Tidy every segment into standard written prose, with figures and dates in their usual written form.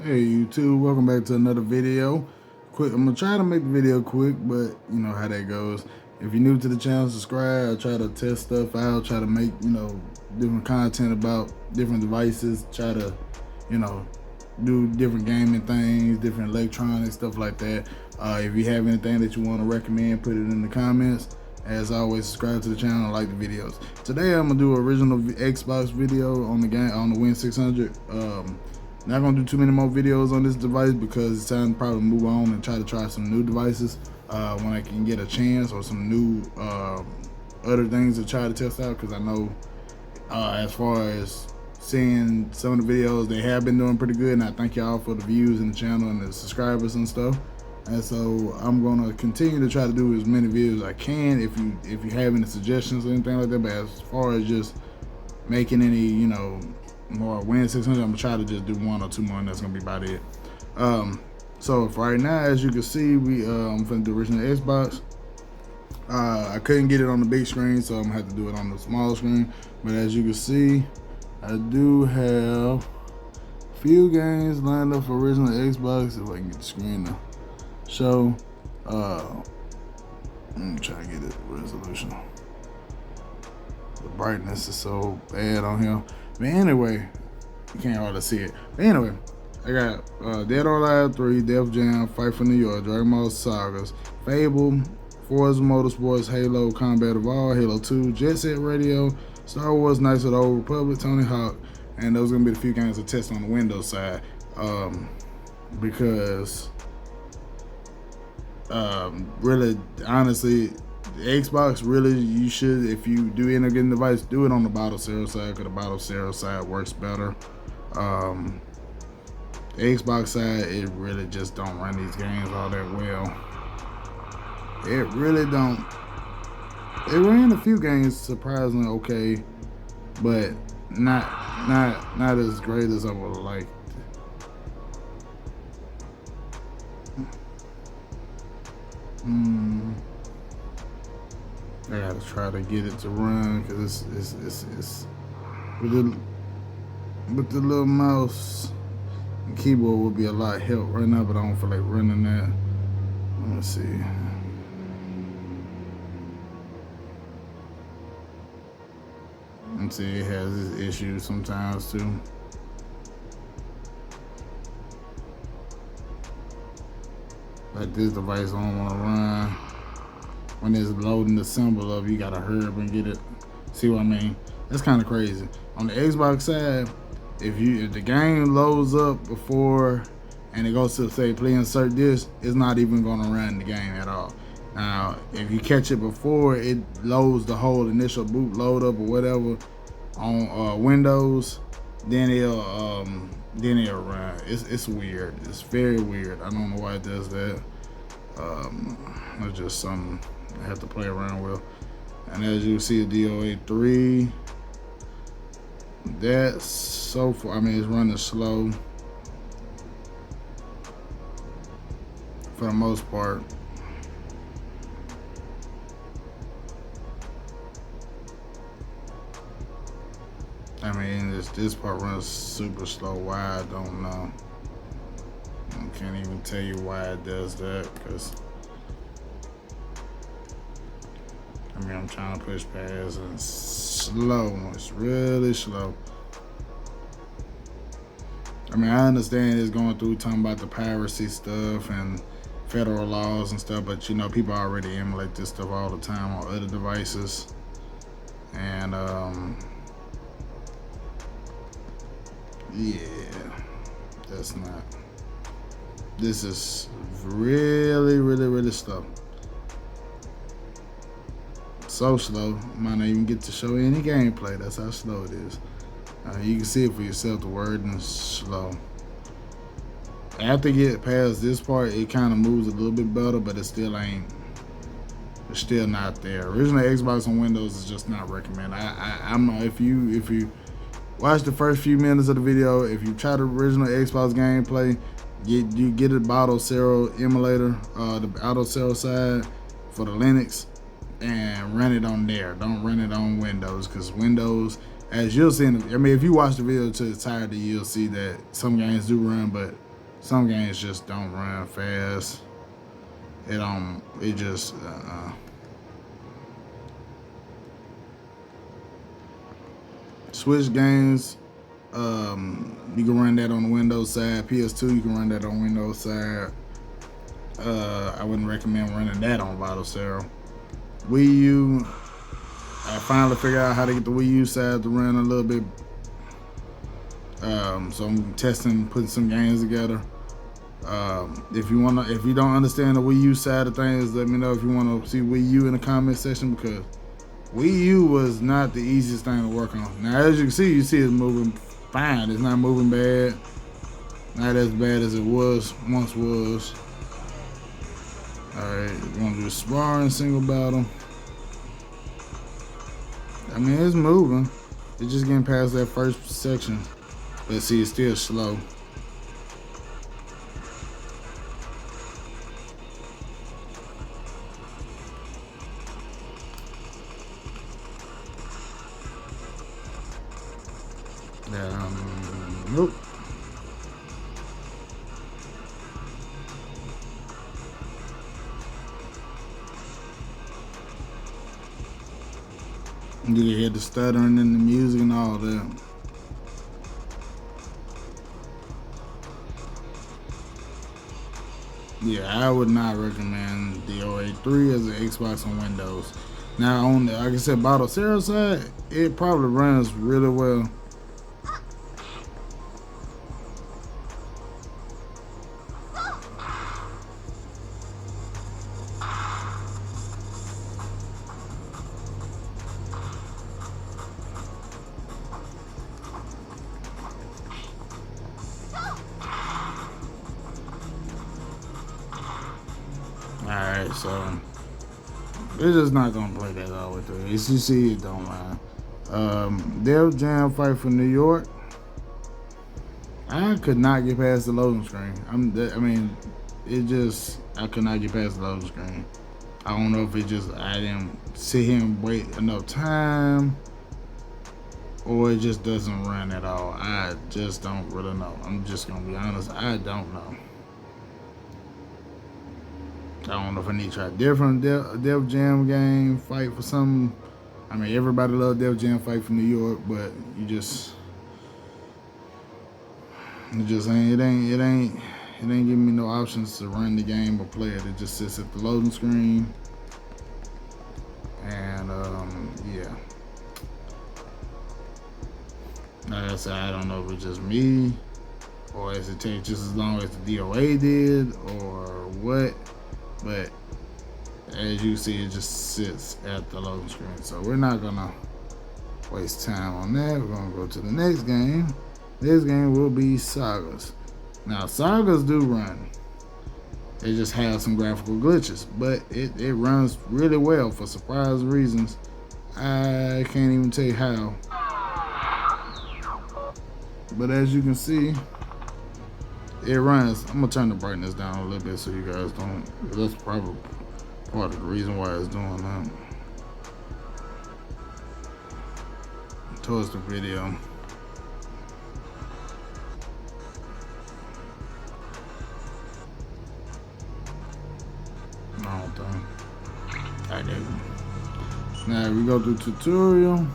Hey YouTube, welcome back to another video. I'm gonna try to make the video quick, but you know how that goes. If you're new to the channel, subscribe. I try to test stuff out, try to make, different content about different devices, try to, do different gaming things, different electronics, stuff like that. If you have anything that you want to recommend, put it in the comments. As always, subscribe to the channel and like the videos. Today I'm gonna do an original Xbox video on the Win600. Not gonna do too many more videos on this device because it's time to probably move on and try some new devices when I can get a chance, or some new other things to try to test out. Because I know as far as seeing some of the videos, they have been doing pretty good, and I thank y'all for the views in the channel and the subscribers and stuff. And so I'm gonna continue to try to do as many videos as I can. If you have any suggestions or anything like that, but as far as just making any, more Win600, I'm gonna try to just do one or two more, and that's gonna be about it. So for right now, as you can see, I'm finna do original Xbox. I couldn't get it on the big screen, so I'm gonna have to do it on the small screen. But as you can see, I do have a few games lined up for original Xbox. If I can get the screen to show. Let me try to get it resolution. The brightness is so bad on here. But anyway, you can't hardly see it. But anyway, I got Dead or Alive 3, Def Jam, Fight for New York, Dragon Ball Sagas, Fable, Forza Motorsports, Halo Combat Evolved, Halo 2, Jet Set Radio, Star Wars Knights of the Old Republic, Tony Hawk, and those are gonna be the few games to test on the Windows side. Because really, honestly, the Xbox, really, you should, if you do end up getting a device, do it on the bottle zero side, because the bottle zero side works better. The Xbox side, it really just don't run these games all that well. It really don't. It ran a few games surprisingly okay, but not as great as I would have liked. I gotta try to get it to run, because it's with the little mouse and keyboard would be a lot of help right now, but I don't feel like running that. Let me see. And see, it has its issues sometimes too. Like this device, I don't want to run when it's loading the symbol up. You gotta hurry up and get it. See what I mean? That's kind of crazy. On the Xbox side, if the game loads up before and it goes to say please insert this, it's not even gonna run the game at all. Now, if you catch it before it loads the whole initial boot load up or whatever on Windows, then it'll run. It's weird. It's very weird. I don't know why it does that. It's just something I have to play around with. And as you see, the DOA 3, that's so far, I mean, it's running slow for the most part. I mean, this part runs super slow. Why, I don't know. I can't even tell you why it does that, because I mean, I'm trying to push past and it's slow. It's really slow. I mean, I understand it's going through talking about the piracy stuff and federal laws and stuff, but people already emulate this stuff all the time on other devices. And yeah, that's not. This is really slow. So slow, might not even get to show any gameplay. That's how slow it is. You can see it for yourself. The wording is slow. After you get past this part, it kind of moves a little bit better, but it still ain't. It's still not there. Original Xbox on Windows is just not recommended. If you watch the first few minutes of the video, if you try the original Xbox gameplay, you get a bottle zero emulator, the auto zero side for the Linux, and run it on there. Don't run it on Windows, because Windows, as you'll see, if you watch the video to the entirety, you'll see that some games do run, but Some games just don't run fast. It just Switch games. You can run that on the Windows side. PS2, you can run that on Windows side. I wouldn't recommend running that on Vital. Wii U, I finally figured out how to get the Wii U side to run a little bit. So I'm testing, putting some games together. If you don't understand the Wii U side of things, let me know if you want to see Wii U in the comment section, because Wii U was not the easiest thing to work on. Now, as you can see, it's moving fine. It's not moving bad. Not as bad as it once was. Alright, we're gonna do sparring, single battle. I mean, it's moving. It's just getting past that first section. Let's see, it's still slow. Nope. You can hear the stuttering in the music and all that. Yeah, I would not recommend DOA 3 as an Xbox on Windows. Now, on the, like I said, Vital side, it probably runs really well. Alright, so it's just not gonna play that all the way through. As you see, it don't mind. Def Jam Fight for New York. I could not get past the loading screen. I could not get past the loading screen. I don't know if I didn't sit here and wait enough time, or it just doesn't run at all. I just don't really know. I'm just gonna be honest. I don't know. I don't know if I need to try a different Def Jam game, fight for something. I mean, everybody loves Def Jam Fight for New York, but it ain't giving me no options to run the game or play it. It just sits at the loading screen, and yeah. Like I said, I don't know if it's just me, or does it take just as long as the DOA did, or what. But as you see, it just sits at the loading screen. So we're not gonna waste time on that. We're gonna go to the next game. This game will be Sagas. Now, Sagas do run. It just has some graphical glitches, but it runs really well for surprise reasons. I can't even tell you how. But as you can see, it runs. I'm gonna turn the brightness down a little bit so you guys don't. That's probably part of the reason why it's doing that. Towards the video. I don't think. Alright, there we go. Now we go through tutorial.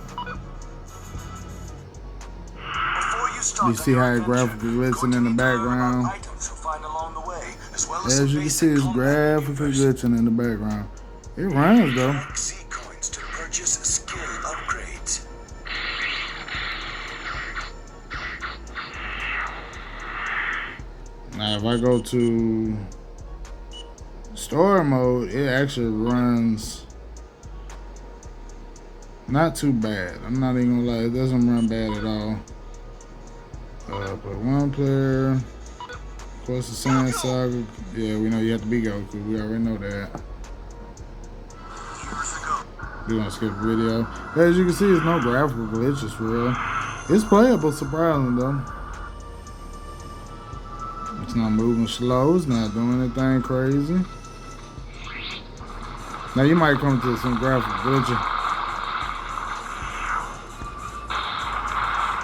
You see how it graphically glitching in the background. As you can see, it's graphically glitching in the background. It runs though. Now if I go to story mode, it actually runs not too bad. I'm not even gonna lie, it doesn't run bad at all. But one player, of course, the Sand Saga. Yeah, we know you have to be Goku. We already know that. We're gonna skip the video. But as you can see, there's no graphical glitches for real. It's playable, surprisingly though. It's not moving slow. It's not doing anything crazy. Now you might come to some graphical glitching.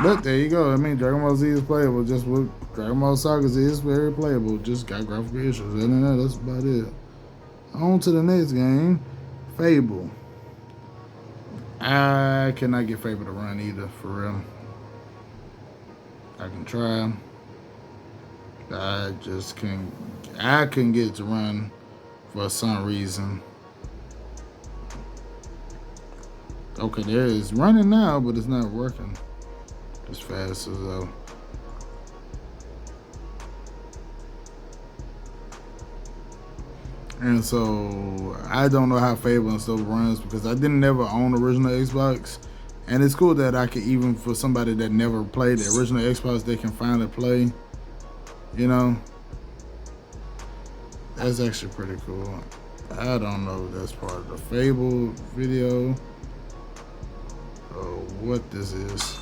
But there you go. I mean, Dragon Ball Z is playable. Just with Dragon Ball Saga is very playable. Just got graphical issues. Other than that, that's about it. On to the next game, Fable. I cannot get Fable to run either, for real. I can try. I just can't. I couldn't get it to run for some reason. Okay, there it is running now, but it's not working as fast as though. And so I don't know how Fable and stuff runs because I didn't never own the original Xbox. And it's cool that I could, even for somebody that never played the original Xbox, they can finally play. You know, that's actually pretty cool. I don't know if that's part of the Fable video or what this is.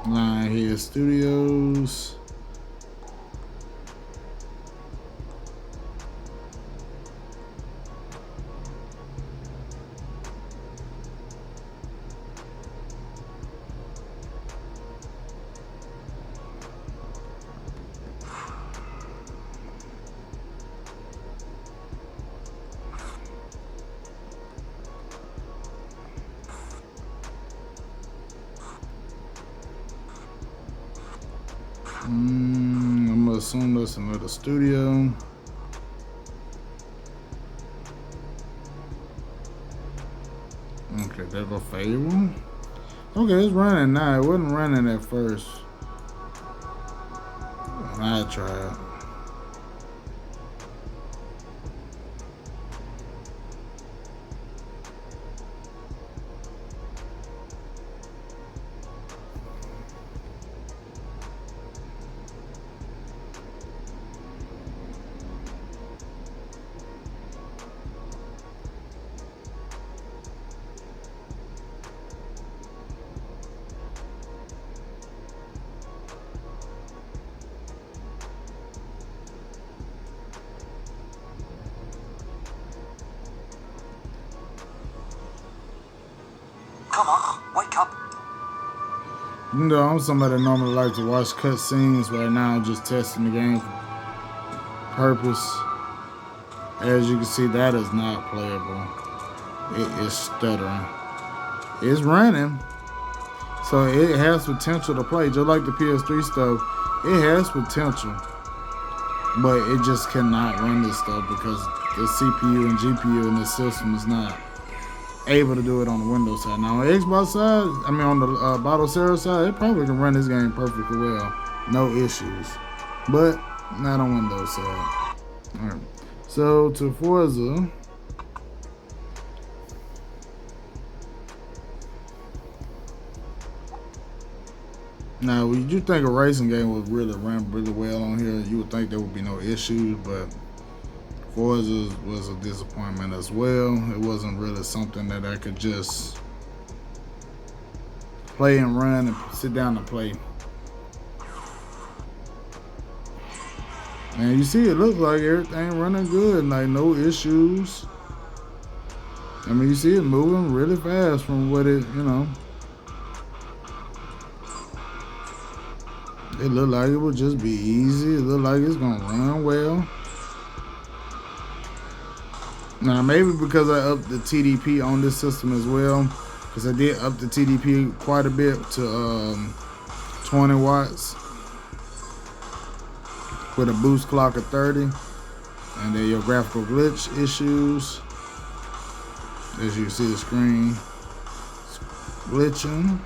Lionhead Studios. I'm gonna assume that's another studio. Okay, there go Fable. Okay, it's running now. It wasn't running at first. I tried. Come on, wake up. You know, I'm somebody that normally like to watch cutscenes. Right now, I'm just testing the game for purpose. As you can see, that is not playable. It is stuttering. It's running. So it has potential to play. Just like the PS3 stuff, it has potential. But it just cannot run this stuff because the CPU and GPU in this system is not able to do it on the Windows side. Now on the Xbox side, I mean on the Bottle Sarah side, it probably can run this game perfectly well. No issues. But not on Windows side. Alright. So to Forza. Now, would you think a racing game would really run really well on here? You would think there would be no issues, but Forza was a disappointment as well. It wasn't really something that I could just play and run and sit down and play. And you see, it looks like everything running good, like no issues. I mean, you see it moving really fast from what it, you know. It looked like it would just be easy. It looked like it's gonna run well. Now, maybe because I upped the TDP on this system as well, because I did up the TDP quite a bit to 20 watts with a boost clock of 30. And then your graphical glitch issues. As you see the screen, it's glitching.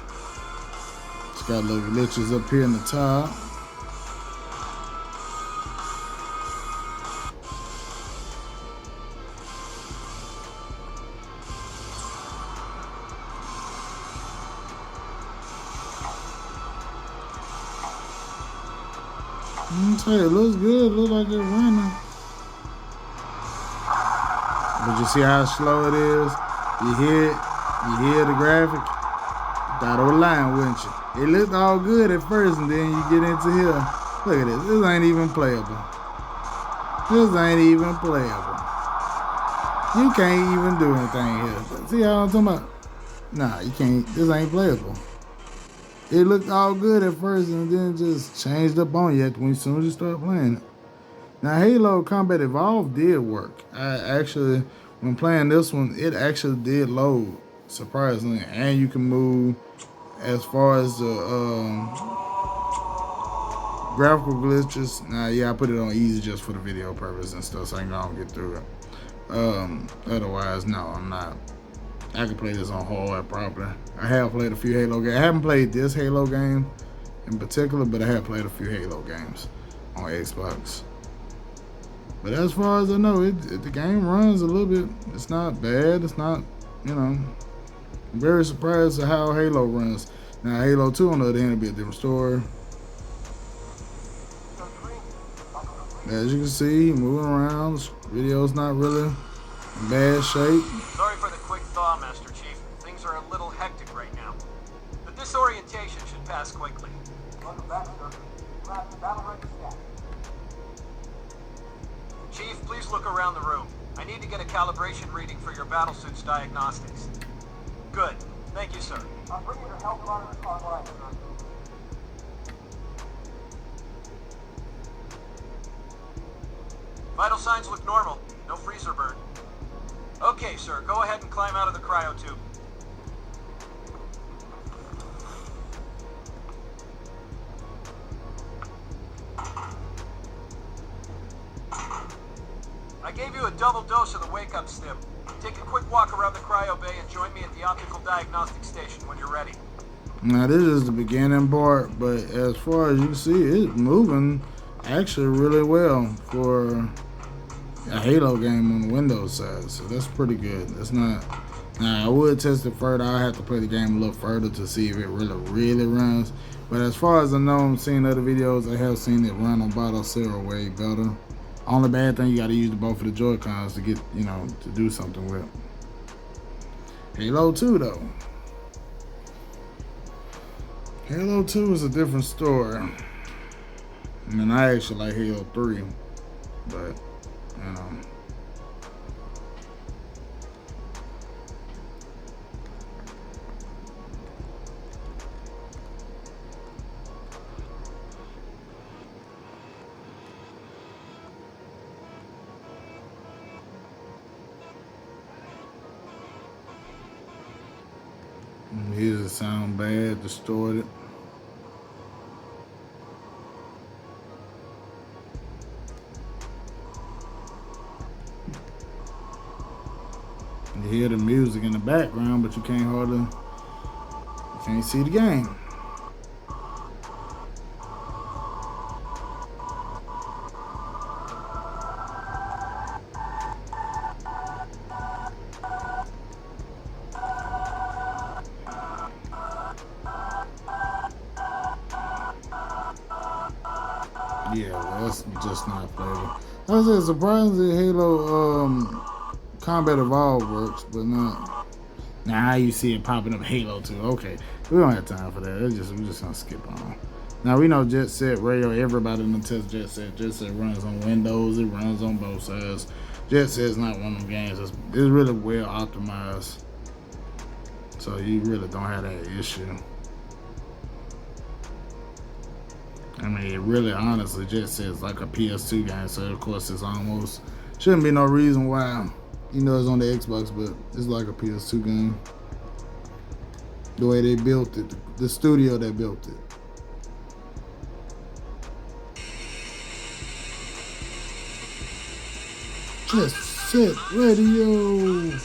It's got little glitches up here in the top. I'm tell you, it looks good. It looks like it's running. But you see how slow it is? You hear it? You hear the graphic? Thought it was lying, wouldn't you? It looked all good at first, and then you get into here. Look at this. This ain't even playable. This ain't even playable. You can't even do anything here. See how I'm talking about? Nah, you can't. This ain't playable. It looked all good at first, and then just changed up on you as soon as you start playing it. Now, Halo Combat Evolved did work. I actually, when playing this one, it actually did load, surprisingly. And you can move as far as the graphical glitches. Now, yeah, I put it on easy just for the video purpose and stuff, so I can go and get through it. Otherwise, no, I'm not. I can play this on hard properly. I have played a few Halo games. I haven't played this Halo game in particular, but I have played a few Halo games on Xbox. But as far as I know, the game runs a little bit. It's not bad. It's not, you know, I'm very surprised at how Halo runs. Now, Halo 2, on the other hand, will be a different story. As you can see, moving around. This video's not really in bad shape. Sorry for the quick thaw, Master Chief. Things are a little hectic right now. The disorientation should pass quickly. Welcome back, sir. You have the battle ready staff. Chief, please look around the room. I need to get a calibration reading for your battlesuit's diagnostics. Good. Thank you, sir. I'll bring you your health monitors online, sir. Vital signs look normal. No freezer burn. Okay, sir. Go ahead and climb out of the cryo tube. I gave you a double dose of the wake-up stim. Take a quick walk around the cryo bay and join me at the optical diagnostic station when you're ready. Now, this is the beginning part, but as far as you can see, it's moving actually really well for a Halo game on the Windows side, so that's pretty good. That's not. Now, I would test it further. I have to play the game a little further to see if it really runs. But as far as I know, I'm seeing other videos, I have seen it run on Battle Zero way better. Only bad thing, you got to use both of the Joy-Cons to get, you know, to do something with. Halo 2 though. Halo 2 is a different story. I mean, I actually like Halo 3, but you know. Here's it sound bad, distorted. You hear the music in the background, but you can't see the game. Yeah, well, that's just not flavor. I said, surprisingly, Halo Combat Evolved works, but not. Now you see it popping up Halo 2. Okay, we don't have time for that. We're just gonna skip on. Now we know Jet Set Radio. Everybody in the test Jet Set. Jet Set runs on Windows. It runs on both sides. Jet Set's not one of them games. It's really well optimized, so you really don't have that issue. I mean, it really, honestly, Jet Set is like a PS2 game, so of course it's almost, shouldn't be no reason why, you know, it's on the Xbox, but it's like a PS2 game. The way they built it, the studio that built it. Jet Set Radio.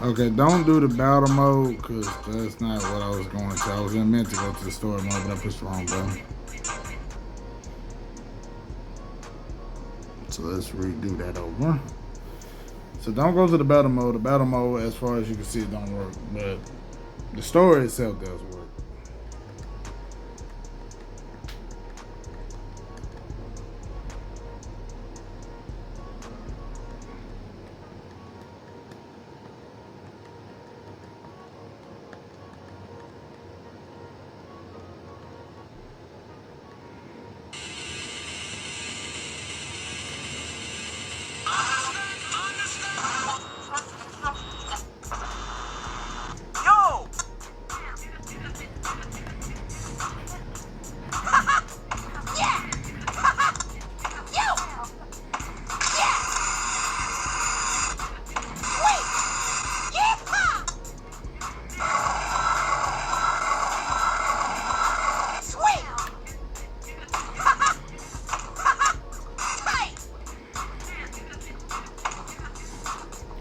Okay, don't do the battle mode, because that's not what I was going to. I was meant to go to the story mode, but I pushed the wrong button. So let's redo that over. So don't go to the battle mode. The battle mode, as far as you can see, it don't work. But the story itself does work.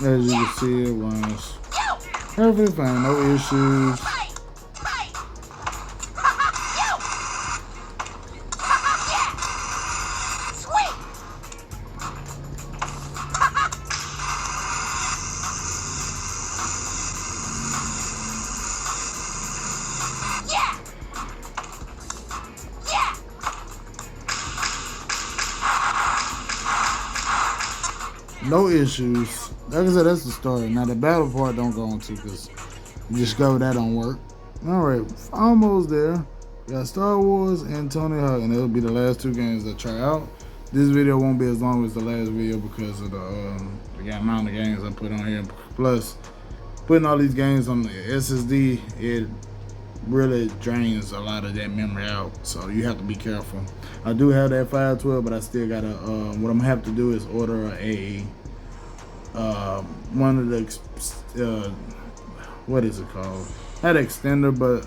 As you can see, it runs perfectly fine, no issues. No issues. Like I said, that's the story. Now the battle part don't go into because you discover that don't work. Alright, almost there. We got Star Wars and Tony Hawk, and it'll be the last two games I try out. This video won't be as long as the last video because of the amount of games I put on here. Plus, putting all these games on the SSD, it really drains a lot of that memory out. So you have to be careful. I do have that 512, but I still gotta. What I'm gonna have to do is order a one of the what is it called? Not extender, but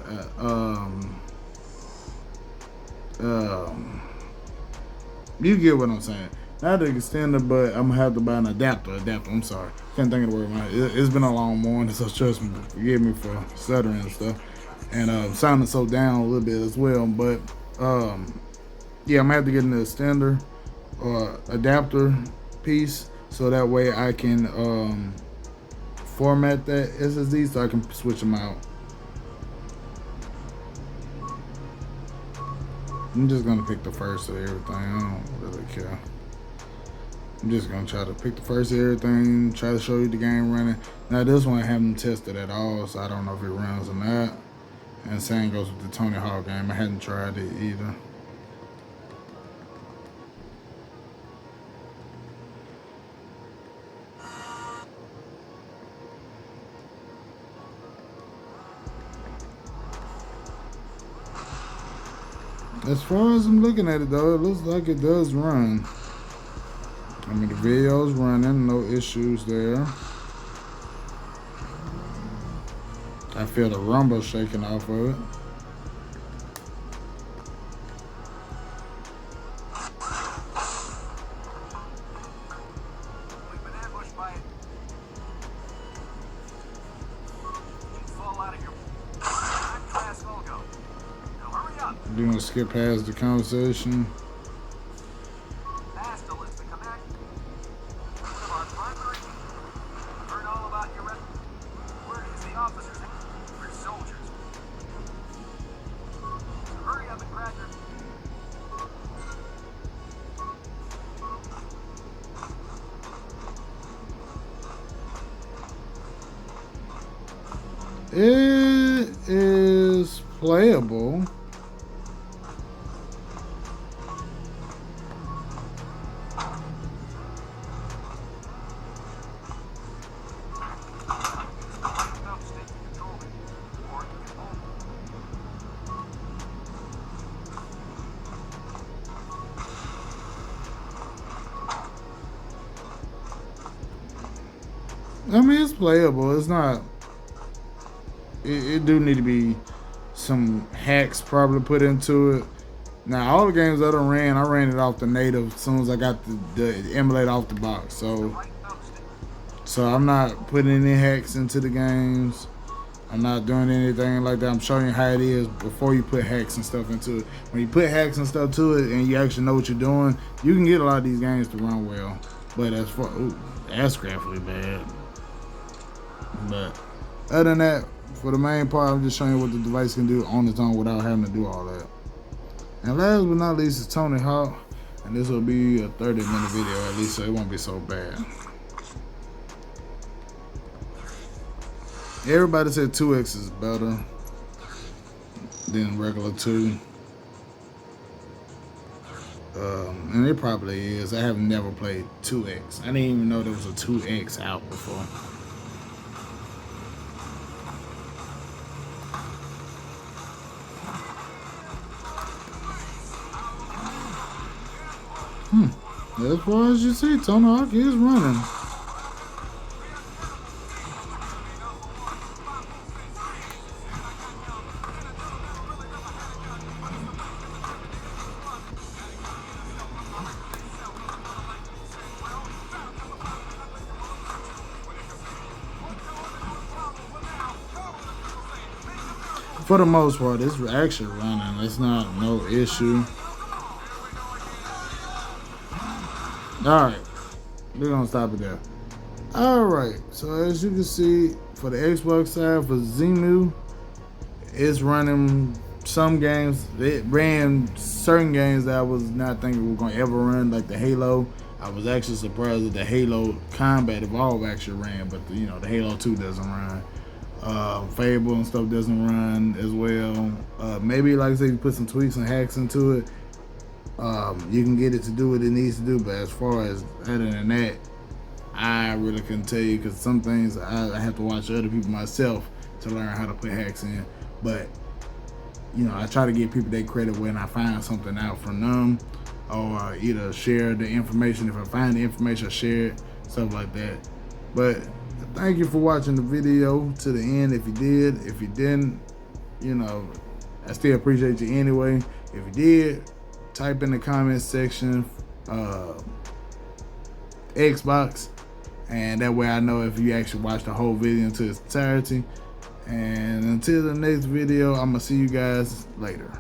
you get what I'm saying. Not an extender, but I'm gonna have to buy an adapter. I'm sorry, can't think of the word. It's been a long morning, so trust me, forgive me for stuttering and stuff, and sounding so down a little bit as well. But yeah, I'm gonna have to get an extender or adapter piece, so that way I can format that SSD so I can switch them out. I'm just gonna pick the first of everything. I don't really care. I'm just gonna try to pick the first of everything, try to show you the game running. Now this one I haven't tested at all, so I don't know if it runs or not. And same goes with the Tony Hawk game. I hadn't tried it either. As far as I'm looking at it though, it looks like it does run. I mean, the video's running, no issues there. I feel the rumble shaking off of it. We've been ambushed by it. You fall out of your class logo. Now hurry up. Do you want to skip past the conversation? Hostile is the command. One of our primary. Heard all about your rep. Where is the officers? We're soldiers. So hurry up and grab your. It is playable. I mean, it's playable. It's not. It do need to be some hacks probably put into it. Now, all the games I ran it off the native as soon as I got the emulator off the box. So I'm not putting any hacks into the games. I'm not doing anything like that. I'm showing you how it is before you put hacks and stuff into it. When you put hacks and stuff to it and you actually know what you're doing, you can get a lot of these games to run well. But as far, ooh, that's graphically bad. But other than that, for the main part, I'm just showing you what the device can do on its own without having to do all that. And last but not least is Tony Hawk. And this will be a 30-minute video at least, so it won't be so bad. Everybody said 2X is better than regular 2. And it probably is. I have never played 2X. I didn't even know there was a 2X out before. As far as you see, Tony Hawk is running. For the most part, it's actually running. It's not no issue. Alright, we're gonna stop it there. Alright, so as you can see, for the Xbox side, for Xenu, it's running some games. It ran certain games that I was not thinking were gonna ever run, like the Halo. I was actually surprised that the Halo Combat Evolved actually ran, but the Halo 2 doesn't run. Fable and stuff doesn't run as well. Maybe, like I said, you put some tweaks and hacks into it, you can get it to do what it needs to do. But as far as other than that, I really couldn't tell you, because some things I have to watch other people myself to learn how to put hacks in. But I try to give people their credit when I find something out from them, or either share the information. If I find the information, I share it, stuff like that. But thank you for watching the video to the end. If you did, if you didn't, I still appreciate you anyway. If you did, type in the comment section Xbox, and that way I know if you actually watched the whole video into its entirety. And until the next video, I'm gonna see you guys later.